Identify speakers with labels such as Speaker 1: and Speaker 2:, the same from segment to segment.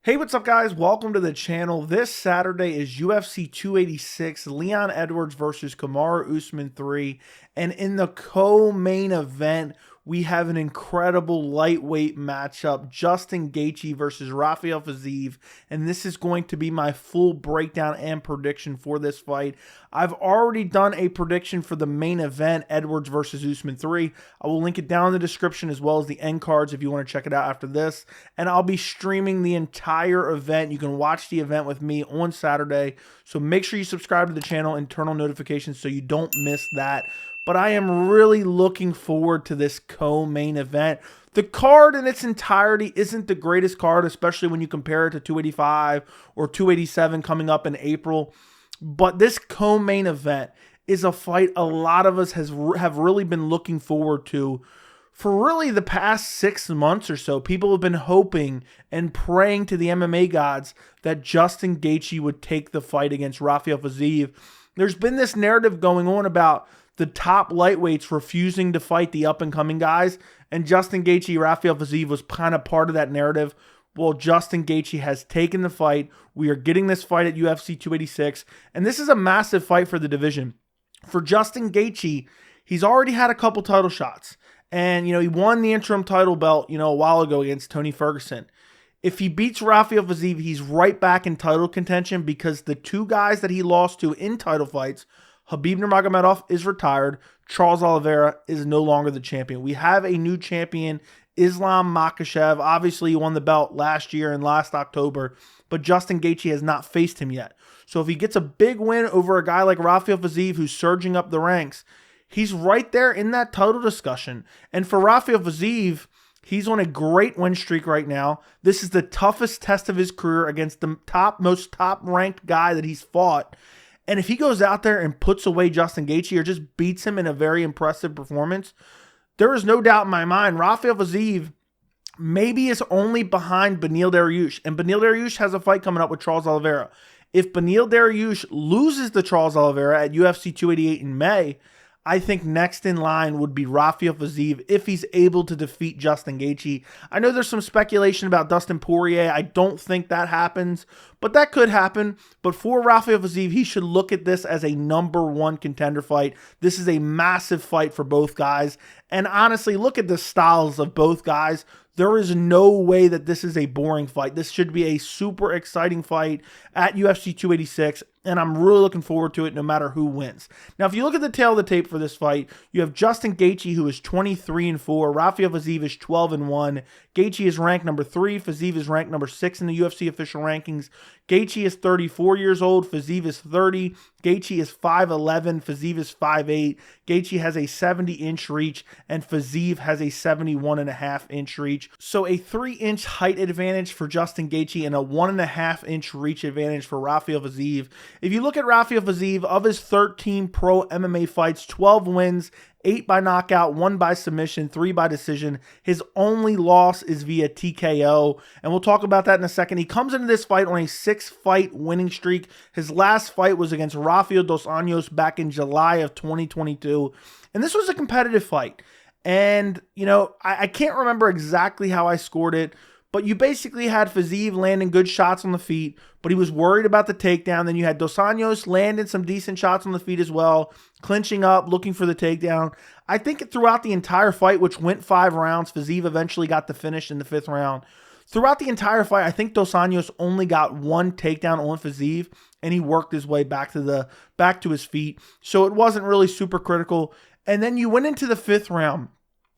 Speaker 1: Hey, what's up, guys? Welcome to the channel. This Saturday is UFC 286, Leon Edwards versus Kamaru Usman 3. And in the co-main event, we have an incredible lightweight matchup, Justin Gaethje versus Rafael Fiziev. And this is going to be my full breakdown and prediction for this fight. I've already done a prediction for the main event, Edwards versus Usman 3. I will link it down in the description as well as the end cards if you want to check it out after this. And I'll be streaming the entire event. You can watch the event with me on Saturday. So make sure you subscribe to the channel and turn on notifications so you don't miss that. But I am really looking forward to this co-main event. The card in its entirety isn't the greatest card, especially when you compare it to 285 or 287 coming up in April. But this co-main event is a fight a lot of us have really been looking forward to for really the past 6 months or so. People have been hoping and praying to the MMA gods that Justin Gaethje would take the fight against Rafael Fiziev. There's been this narrative going on about the top lightweights refusing to fight the up-and-coming guys, and Justin Gaethje, Rafael Fiziev was kind of part of that narrative. Well, Justin Gaethje has taken the fight. We are getting this fight at UFC 286, and this is a massive fight for the division. For Justin Gaethje, he's already had a couple title shots, and he won the interim title belt a while ago against Tony Ferguson. If he beats Rafael Fiziev, he's right back in title contention because the two guys that he lost to in title fights, Khabib Nurmagomedov is retired. Charles Oliveira is no longer the champion. We have a new champion, Islam Makhachev. Obviously, he won the belt last year and last October, but Justin Gaethje has not faced him yet. So if he gets a big win over a guy like Rafael Fiziev who's surging up the ranks, he's right there in that title discussion. And for Rafael Fiziev, he's on a great win streak right now. This is the toughest test of his career against the most top-ranked guy that he's fought. And if he goes out there and puts away Justin Gaethje or just beats him in a very impressive performance, there is no doubt in my mind Rafael Fiziev maybe is only behind Beneil Dariush. And Beneil Dariush has a fight coming up with Charles Oliveira. If Beneil Dariush loses to Charles Oliveira at UFC 288 in May, I think next in line would be Rafael Fiziev if he's able to defeat Justin Gaethje. I know there's some speculation about Dustin Poirier. I don't think that happens, but that could happen. But for Rafael Fiziev, he should look at this as a #1 contender fight. This is a massive fight for both guys. And honestly, look at the styles of both guys. There is no way that this is a boring fight. This should be a super exciting fight at UFC 286, and I'm really looking forward to it no matter who wins. Now, if you look at the tail of the tape for this fight, you have Justin Gaethje, who is 23-4. Rafael Fiziev is 12-1. Gaethje is ranked number 3. Fiziev is ranked number 6 in the UFC official rankings. Gaethje is 34 years old. Fiziev is 30. Gaethje is 5'11". Fiziev is 5'8". Gaethje has a 70-inch reach, and Fiziev has a 71.5-inch reach. So a 3-inch height advantage for Justin Gaethje and a 1.5-inch reach advantage for Rafael Fiziev. If you look at Rafael Fiziev, of his 13 pro MMA fights, 12 wins, 8 by knockout, 1 by submission, 3 by decision. His only loss is via TKO, and we'll talk about that in a second. He comes into this fight on a 6-fight winning streak. His last fight was against Rafael dos Anjos back in July of 2022, and this was a competitive fight. And, I can't remember exactly how I scored it, but you basically had Fiziev landing good shots on the feet, but he was worried about the takedown. Then you had Dos Anjos landing some decent shots on the feet as well, clinching up, looking for the takedown. I think throughout the entire fight, which went 5 rounds, Fiziev eventually got the finish in the 5th round. Throughout the entire fight, I think Dos Anjos only got 1 takedown on Fiziev, and he worked his way back to his feet. So it wasn't really super critical. And then you went into the 5th round.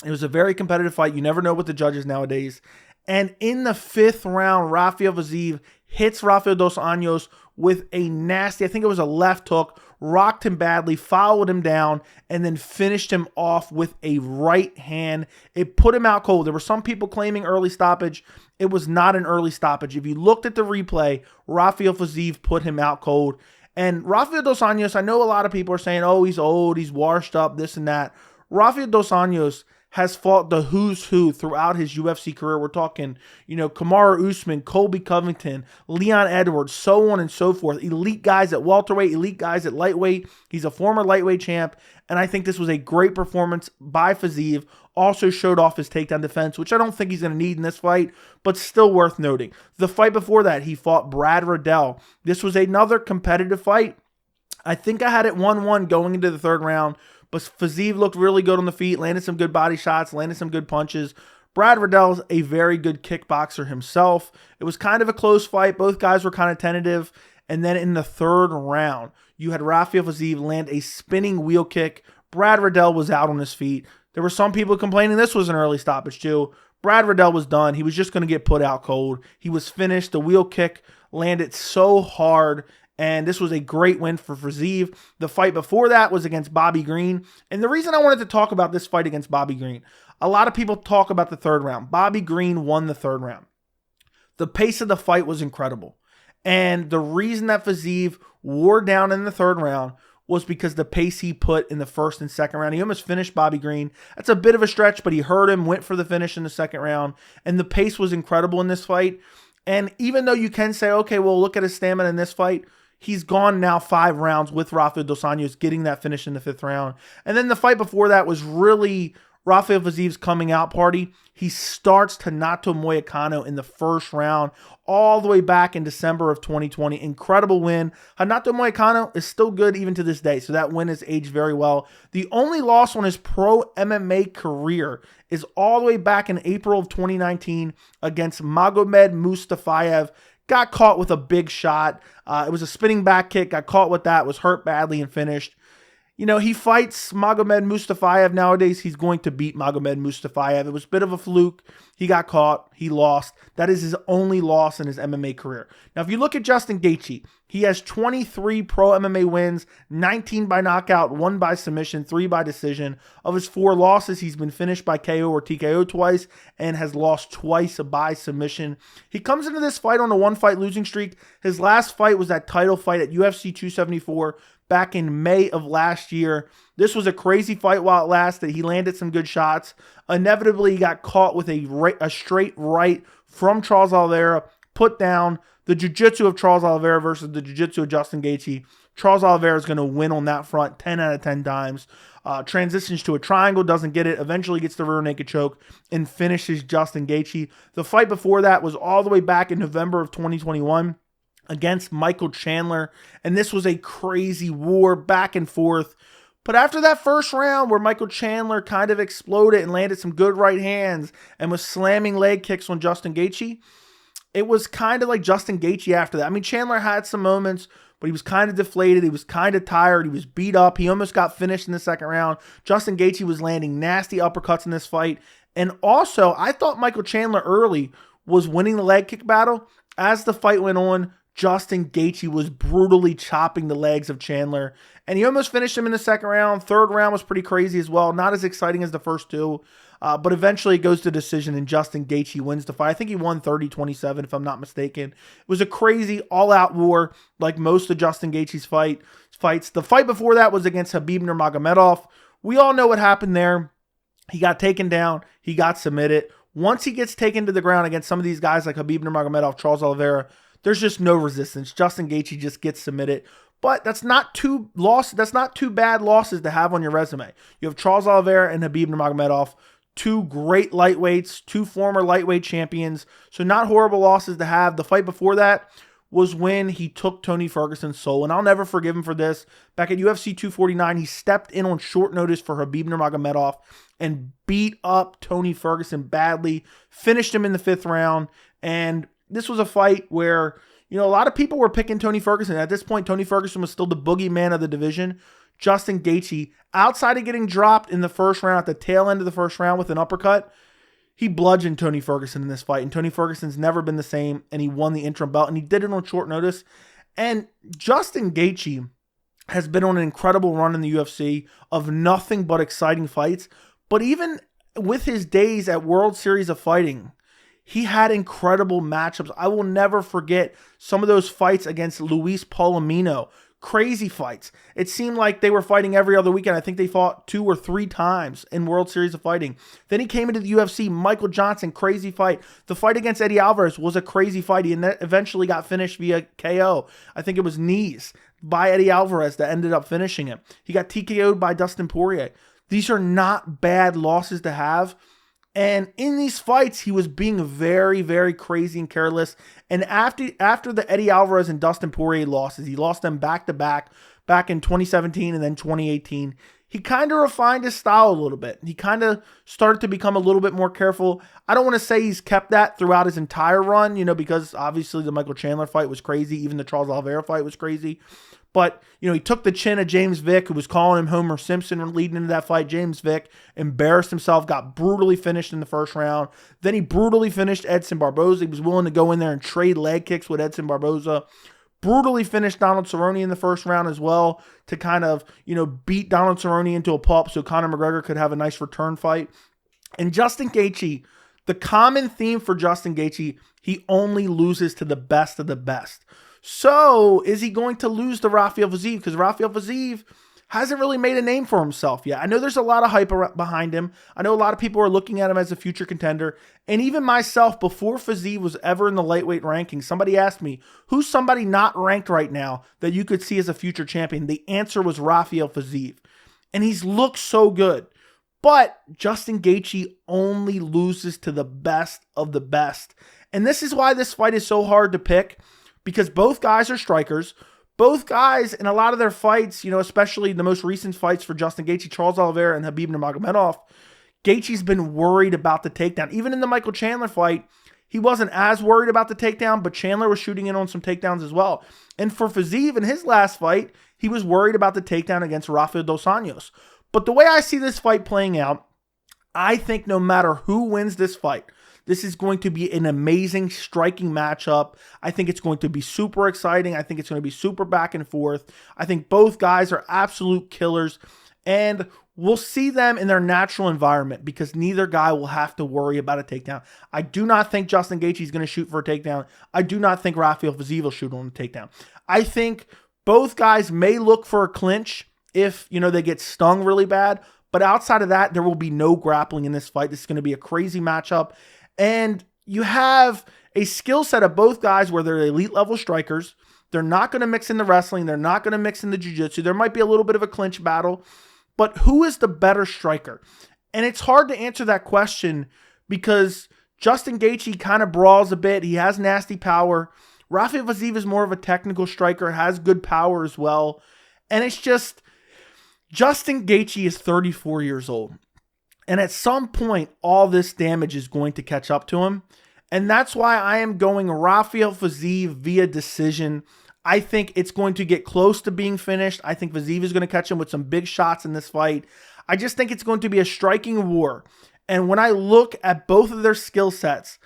Speaker 1: It was a very competitive fight. You never know with the judges nowadays. And in the 5th round, Rafael Fiziev hits Rafael dos Anjos with a nasty, I think it was a left hook, rocked him badly, followed him down, and then finished him off with a right hand. It put him out cold. There were some people claiming early stoppage. It was not an early stoppage. If you looked at the replay, Rafael Fiziev put him out cold. And Rafael dos Anjos, I know a lot of people are saying, oh, he's old, he's washed up, this and that. Rafael dos Anjos has fought the who's who throughout his UFC career. We're talking, Kamaru Usman, Colby Covington, Leon Edwards, so on and so forth. Elite guys at welterweight, elite guys at lightweight. He's a former lightweight champ, and I think this was a great performance by Fiziev. Also showed off his takedown defense, which I don't think he's going to need in this fight, but still worth noting. The fight before that, he fought Brad Riddell. This was another competitive fight. I think I had it 1-1 going into the third round, but Fiziev looked really good on the feet, landed some good body shots, landed some good punches. Brad Riddell's a very good kickboxer himself. It was kind of a close fight. Both guys were kind of tentative. And then in the third round, you had Rafael Fiziev land a spinning wheel kick. Brad Riddell was out on his feet. There were some people complaining this was an early stoppage too. Brad Riddell was done. He was just going to get put out cold. He was finished. The wheel kick landed so hard, and this was a great win for Fiziev. The fight before that was against Bobby Green. And the reason I wanted to talk about this fight against Bobby Green, a lot of people talk about the third round. Bobby Green won the third round. The pace of the fight was incredible. And the reason that Fiziev wore down in the third round was because the pace he put in the first and second round. He almost finished Bobby Green. That's a bit of a stretch, but he hurt him, went for the finish in the second round. And the pace was incredible in this fight. And even though you can say, okay, well, look at his stamina in this fight, he's gone now 5 rounds with Rafael Dos Anjos getting that finish in the 5th round. And then the fight before that was really Rafael Fiziev's coming out party. He starts Renato Moicano in the first round all the way back in December of 2020. Incredible win. Renato Moicano is still good even to this day, so that win has aged very well. The only loss on his pro MMA career is all the way back in April of 2019 against Magomed Mustafayev. Got caught with a big shot. It was a spinning back kick. Got caught with that. Was hurt badly and finished. He fights Magomed Mustafayev nowadays. He's going to beat Magomed Mustafayev. It was a bit of a fluke. He got caught. He lost. That is his only loss in his MMA career. Now, if you look at Justin Gaethje, he has 23 pro MMA wins, 19 by knockout, 1 by submission, 3 by decision. Of his 4 losses, he's been finished by KO or TKO twice and has lost twice by submission. He comes into this fight on a 1-fight losing streak. His last fight was that title fight at UFC 274 back in May of last year. This was a crazy fight while it lasted. He landed some good shots. Inevitably, he got caught with a straight right from Charles Oliveira, put down. The jiu-jitsu of Charles Oliveira versus the jiu-jitsu of Justin Gaethje. Charles Oliveira is going to win on that front 10 out of 10 times. Transitions to a triangle, doesn't get it, eventually gets the rear naked choke and finishes Justin Gaethje. The fight before that was all the way back in November of 2021. Against Michael Chandler, and this was a crazy war back and forth. But after that first round where Michael Chandler kind of exploded and landed some good right hands and was slamming leg kicks on Justin Gaethje, it was kind of like Justin Gaethje after that. I mean, Chandler had some moments, but he was kind of deflated. He was kind of tired. He was beat up. He almost got finished in the second round. Justin Gaethje was landing nasty uppercuts in this fight. And also, I thought Michael Chandler early was winning the leg kick battle. As the fight went on, Justin Gaethje was brutally chopping the legs of Chandler, and he almost finished him in the second round. Third round was pretty crazy as well. Not as exciting as the first 2, but eventually it goes to decision, and Justin Gaethje wins the fight. I think he won 30-27, if I'm not mistaken. It was a crazy all-out war, like most of Justin Gaethje's fights. The fight before that was against Khabib Nurmagomedov. We all know what happened there. He got taken down. He got submitted. Once he gets taken to the ground against some of these guys like Khabib Nurmagomedov, Charles Oliveira, there's just no resistance. Justin Gaethje just gets submitted. But that's not two bad losses to have on your resume. You have Charles Oliveira and Khabib Nurmagomedov, 2 great lightweights, 2 former lightweight champions. So not horrible losses to have. The fight before that was when he took Tony Ferguson's soul. And I'll never forgive him for this. Back at UFC 249, he stepped in on short notice for Khabib Nurmagomedov and beat up Tony Ferguson badly. Finished him in the 5th round. And this was a fight where, a lot of people were picking Tony Ferguson. At this point, Tony Ferguson was still the boogeyman of the division. Justin Gaethje, outside of getting dropped in the first round, at the tail end of the first round with an uppercut, he bludgeoned Tony Ferguson in this fight. And Tony Ferguson's never been the same, and he won the interim belt, and he did it on short notice. And Justin Gaethje has been on an incredible run in the UFC of nothing but exciting fights. But even with his days at World Series of Fighting, he had incredible matchups. I will never forget some of those fights against Luis Palomino. crazy fights. It seemed like they were fighting every other weekend. I think they fought 2 or 3 times in World Series of Fighting. Then he came into the UFC, Michael Johnson, crazy fight. The fight against Eddie Alvarez was a crazy fight. He eventually got finished via KO. I think it was knees by Eddie Alvarez that ended up finishing him. He got TKO'd by Dustin Poirier. These are not bad losses to have. And in these fights, he was being very, very crazy and careless. And after the Eddie Alvarez and Dustin Poirier losses, he lost them back-to-back back in 2017 and then 2018. He kind of refined his style a little bit. He kind of started to become a little bit more careful. I don't want to say he's kept that throughout his entire run, because obviously the Michael Chandler fight was crazy. Even the Charles Oliveira fight was crazy. But, he took the chin of James Vick, who was calling him Homer Simpson leading into that fight. James Vick embarrassed himself, got brutally finished in the first round. Then he brutally finished Edson Barboza. He was willing to go in there and trade leg kicks with Edson Barboza. Brutally finished Donald Cerrone in the first round as well to kind of, beat Donald Cerrone into a pulp so Conor McGregor could have a nice return fight. And Justin Gaethje, the common theme for Justin Gaethje, he only loses to the best of the best. So, is he going to lose to Rafael Fiziev? Because Rafael Fiziev hasn't really made a name for himself yet. I know there's a lot of hype behind him. I know a lot of people are looking at him as a future contender. And even myself, before Fiziev was ever in the lightweight rankings, somebody asked me, who's somebody not ranked right now that you could see as a future champion? The answer was Rafael Fiziev. And he's looked so good. But Justin Gaethje only loses to the best of the best. And this is why this fight is so hard to pick. Because both guys are strikers. Both guys, in a lot of their fights, especially the most recent fights for Justin Gaethje, Charles Oliveira and Khabib Nurmagomedov, Gaethje's been worried about the takedown. Even in the Michael Chandler fight, he wasn't as worried about the takedown, but Chandler was shooting in on some takedowns as well. And for Fiziev, in his last fight, he was worried about the takedown against Rafael Dos Anjos. But the way I see this fight playing out, I think no matter who wins this fight, this is going to be an amazing striking matchup. I think it's going to be super exciting. I think it's going to be super back and forth. I think both guys are absolute killers. And we'll see them in their natural environment because neither guy will have to worry about a takedown. I do not think Justin Gaethje is going to shoot for a takedown. I do not think Rafael Fiziev will shoot on a takedown. I think both guys may look for a clinch if, they get stung really bad. But outside of that, there will be no grappling in this fight. This is going to be a crazy matchup. And you have a skill set of both guys where they're elite level strikers. They're not going to mix in the wrestling. They're not going to mix in the jiu-jitsu. There might be a little bit of a clinch battle. But who is the better striker? And it's hard to answer that question because Justin Gaethje kind of brawls a bit. He has nasty power. Rafael Fiziev is more of a technical striker, has good power as well. And it's just, Justin Gaethje is 34 years old. And at some point, all this damage is going to catch up to him. And that's why I am going Rafael Fiziev via decision. I think it's going to get close to being finished. I think Fiziev is going to catch him with some big shots in this fight. I just think it's going to be a striking war. And when I look at both of their skill sets,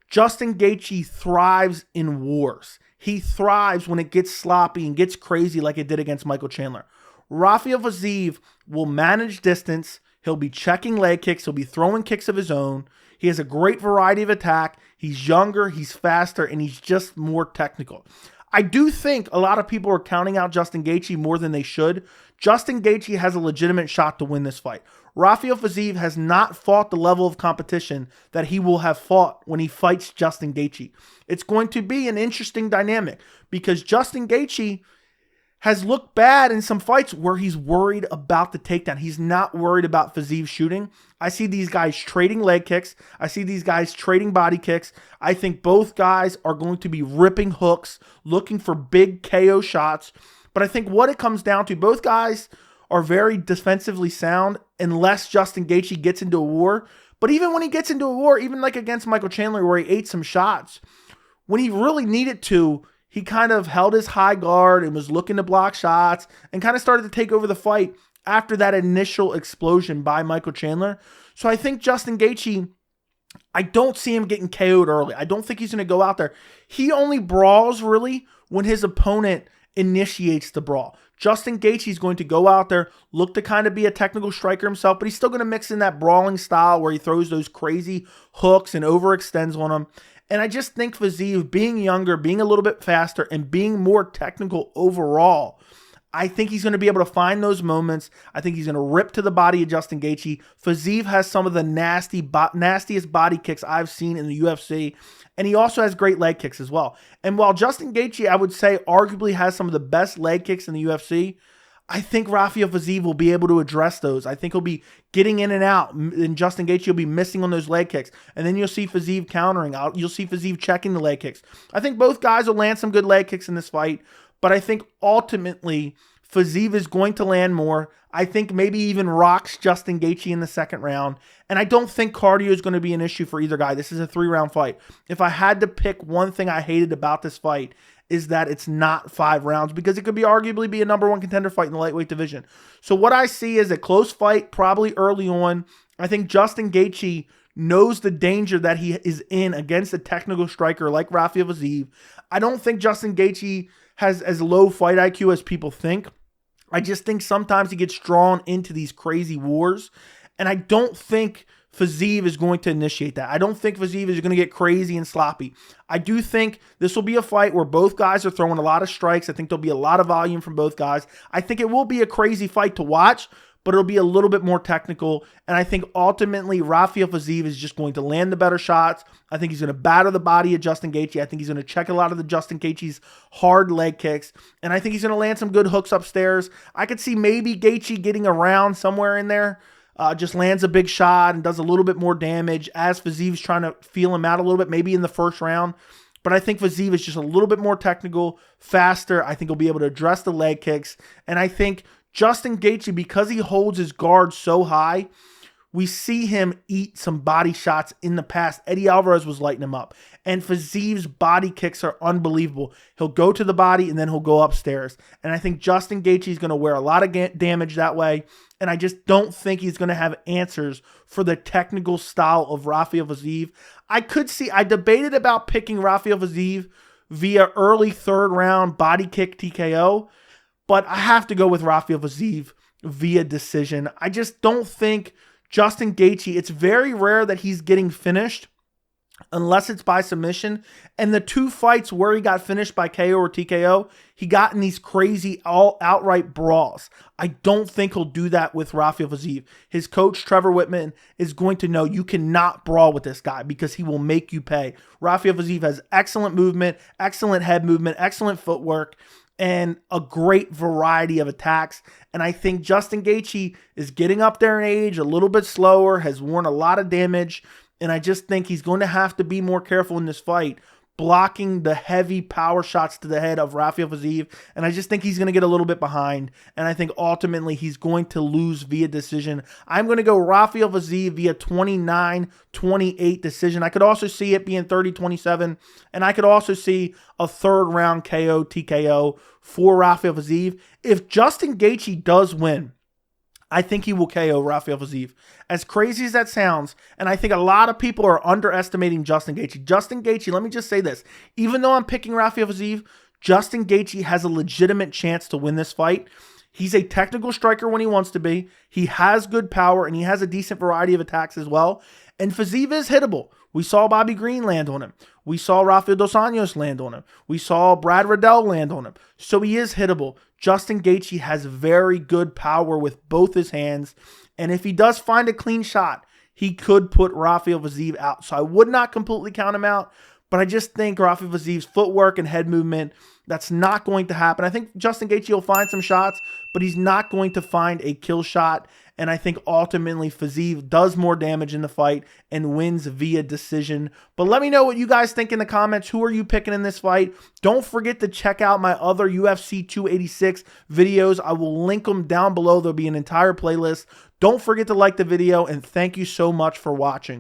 Speaker 1: Justin Gaethje thrives in wars. He thrives when it gets sloppy and gets crazy like it did against Michael Chandler. Rafael Fiziev will manage distance. He'll be checking leg kicks. He'll be throwing kicks of his own. He has a great variety of attack. He's younger, he's faster, and he's just more technical. I do think a lot of people are counting out Justin Gaethje more than they should. Justin Gaethje has a legitimate shot to win this fight. Rafael Fiziev has not fought the level of competition that he will have fought when he fights Justin Gaethje. It's going to be an interesting dynamic because Justin Gaethje has looked bad in some fights where he's worried about the takedown. He's not worried about Fiziev shooting. I see these guys trading leg kicks. I see these guys trading body kicks. I think both guys are going to be ripping hooks, looking for big KO shots. But I think what it comes down to, both guys are very defensively sound unless Justin Gaethje gets into a war. But even when he gets into a war, even like against Michael Chandler where he ate some shots, when he really needed to, he kind of held his high guard and was looking to block shots and kind of started to take over the fight after that initial explosion by Michael Chandler. So I think Justin Gaethje, I don't see him getting KO'd early. I don't think he's going to go out there. He only brawls really when his opponent initiates the brawl. Justin Gaethje is going to go out there, look to kind of be a technical striker himself, but he's still going to mix in that brawling style where he throws those crazy hooks and overextends on them. And I just think Fiziev, being younger, being a little bit faster, and being more technical overall, I think he's going to be able to find those moments. I think he's going to rip to the body of Justin Gaethje. Fiziev has some of the nastiest body kicks I've seen in the UFC, and he also has great leg kicks as well. And while Justin Gaethje, I would say, arguably has some of the best leg kicks in the UFC, I think Rafael Fiziev will be able to address those. I think he'll be getting in and out, and Justin Gaethje will be missing on those leg kicks. And then you'll see Fiziev countering. You'll see Fiziev checking the leg kicks. I think both guys will land some good leg kicks in this fight, but I think ultimately Fiziev is going to land more. I think maybe even rocks Justin Gaethje in the second round. And I don't think cardio is going to be an issue for either guy. This is a 3-round fight. If I had to pick one thing I hated about this fight, is that it's not 5 rounds, because it could be arguably be a #1 contender fight in the lightweight division. So what I see is a close fight, probably early on. I think Justin Gaethje knows the danger that he is in against a technical striker like Rafael Fiziev. I don't think Justin Gaethje has as low fight IQ as people think. I just think sometimes he gets drawn into these crazy wars, and I don't think Fiziev is going to initiate that. I don't think Fiziev is going to get crazy and sloppy. I do think this will be a fight where both guys are throwing a lot of strikes. I think there'll be a lot of volume from both guys. I think it will be a crazy fight to watch, but it'll be a little bit more technical. And I think ultimately Rafael Fiziev is just going to land the better shots. I think he's going to batter the body of Justin Gaethje. I think he's going to check a lot of the Justin Gaethje's hard leg kicks. And I think he's going to land some good hooks upstairs. I could see maybe Gaethje getting around somewhere in there. Just lands a big shot and does a little bit more damage as Fiziev's trying to feel him out a little bit, maybe in the first round. But I think Fiziev is just a little bit more technical, faster. I think he'll be able to address the leg kicks. And I think Justin Gaethje, because he holds his guard so high, we see him eat some body shots in the past. Eddie Alvarez was lighting him up. And Fiziev's body kicks are unbelievable. He'll go to the body and then he'll go upstairs. And I think Justin Gaethje is going to wear a lot of damage that way. And I just don't think he's going to have answers for the technical style of Rafael Fiziev. I debated about picking Rafael Fiziev via early 3rd round body kick TKO, but I have to go with Rafael Fiziev via decision. I just don't think Justin Gaethje, it's very rare that he's getting finished unless it's by submission. And the 2 fights where he got finished by KO or TKO, he got in these crazy outright brawls. I don't think he'll do that with Rafael Fiziev. His coach, Trevor Whitman, is going to know you cannot brawl with this guy because he will make you pay. Rafael Fiziev has excellent movement, excellent head movement, excellent footwork, and a great variety of attacks. And I think Justin Gaethje is getting up there in age, a little bit slower, has worn a lot of damage. And I just think he's going to have to be more careful in this fight, blocking the heavy power shots to the head of Rafael Fiziev. And I just think he's going to get a little bit behind. And I think ultimately he's going to lose via decision. I'm going to go Rafael Fiziev via 29-28 decision. I could also see it being 30-27. And I could also see a 3rd round KO TKO for Rafael Fiziev. If Justin Gaethje does win, I think he will KO Rafael Fiziev. As crazy as that sounds, and I think a lot of people are underestimating Justin Gaethje. Justin Gaethje, let me just say this. Even though I'm picking Rafael Fiziev, Justin Gaethje has a legitimate chance to win this fight. He's a technical striker when he wants to be. He has good power, and he has a decent variety of attacks as well. And Fiziev is hittable. We saw Bobby Green land on him. We saw Rafael Dos Anjos land on him. We saw Brad Riddell land on him. So he is hittable. Justin Gaethje has very good power with both his hands. And if he does find a clean shot, he could put Rafael Fiziev out. So I would not completely count him out. But I just think Rafael Fiziev's footwork and head movement, that's not going to happen. I think Justin Gaethje will find some shots, but he's not going to find a kill shot. And I think ultimately Fiziev does more damage in the fight and wins via decision. But let me know what you guys think in the comments. Who are you picking in this fight? Don't forget to check out my other UFC 286 videos. I will link them down below. There'll be an entire playlist. Don't forget to like the video, and thank you so much for watching.